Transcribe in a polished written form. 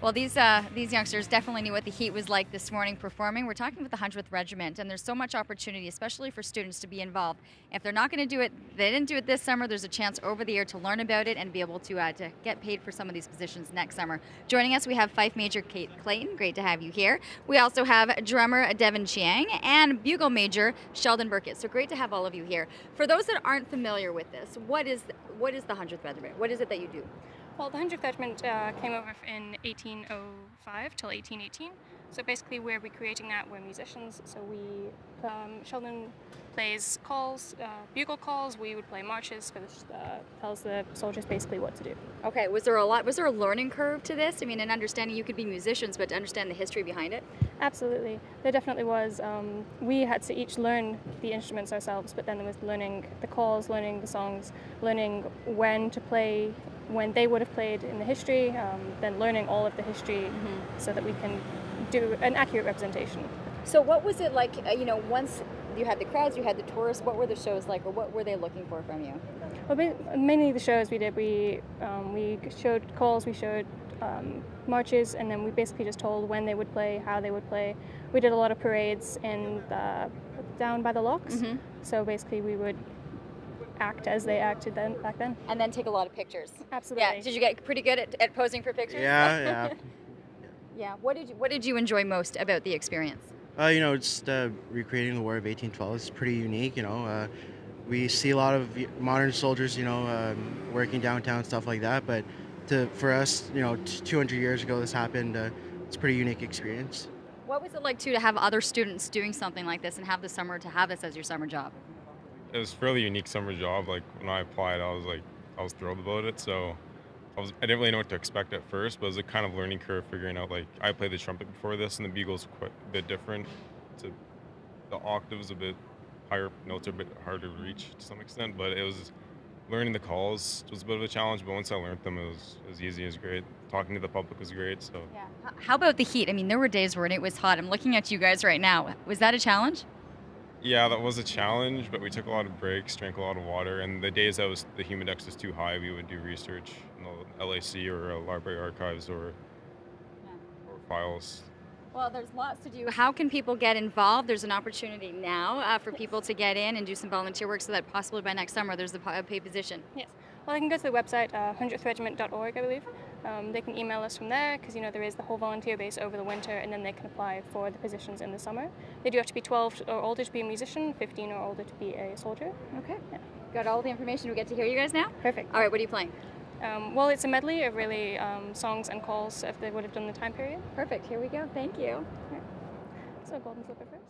Well, these youngsters definitely knew what the heat was like this morning performing. We're talking with the 100th Regiment, and there's so much opportunity, especially for students, to be involved. If they're not going to do it, they didn't do it this summer, there's a chance over the year to learn about it and be able to get paid for some of these positions next summer. Joining us, we have Fife Major Clayton. Great to have you here. We also have Drummer Jiang and Bugle Major Birkett. So great to have all of you here. For those that aren't familiar with this, what is the 100th Regiment? What is it that you do? Well, the 100th Regiment came over in 1805 till 1818. So basically we're recreating that. We're musicians. So Sheldon plays calls, bugle calls. We would play marches, which tells the soldiers basically what to do. Okay, was there a learning curve to this? I mean, in understanding you could be musicians, but to understand the history behind it? Absolutely. There definitely was. We had to each learn the instruments ourselves, but then there was learning the calls, learning the songs, learning when to play, when they would have played in the history, then learning all of the history so that we can do an accurate representation. So what was it like, once you had the crowds, you had the tourists, what were the shows like, or what were they looking for from you? Well, mainly the shows we did, we showed calls, we showed marches, and then we basically just told when they would play, how they would play. We did a lot of parades down by the locks, so basically we would act as they acted back then. And then take a lot of pictures. Absolutely. Yeah. Did you get pretty good at posing for pictures? Yeah. Yeah. What did you enjoy most about the experience? Just recreating the War of 1812 is pretty unique. We see a lot of modern soldiers, working downtown, stuff like that. But for us, 200 years ago this happened. It's a pretty unique experience. What was it like to have other students doing something like this and have this as your summer job? It was a fairly unique summer job. Like when I applied, I was thrilled about it. So I didn't really know what to expect at first, but it was a kind of learning curve figuring out, like, I played the trumpet before this, and the bugle's quite a bit different. The octaves a bit higher, notes are a bit harder to reach to some extent, but it was learning the calls was a bit of a challenge, but once I learned them, it was easy, it was great. Talking to the public was great. So yeah. How about the heat? I mean, there were days when it was hot. I'm looking at you guys right now. Was that a challenge? Yeah, that was a challenge, but we took a lot of breaks, drank a lot of water, and the days that the humidex was too high, we would do research in the LAC or library archives or files. Well, there's lots to do. How can people get involved? There's an opportunity now for people to get in and do some volunteer work so that possibly by next summer there's a paid position. Yes. Well, they can go to the website, 100thregiment.org, I believe. They can email us from there because, there is the whole volunteer base over the winter, and then they can apply for the positions in the summer. They do have to be 12 or older to be a musician, 15 or older to be a soldier. Okay. Yeah. Got all the information. We get to hear you guys now? Perfect. All right, what are you playing? Well, it's a medley of really songs and calls if they would have done the time period. Perfect. Here we go. Thank you. Right. So Golden Slipper first.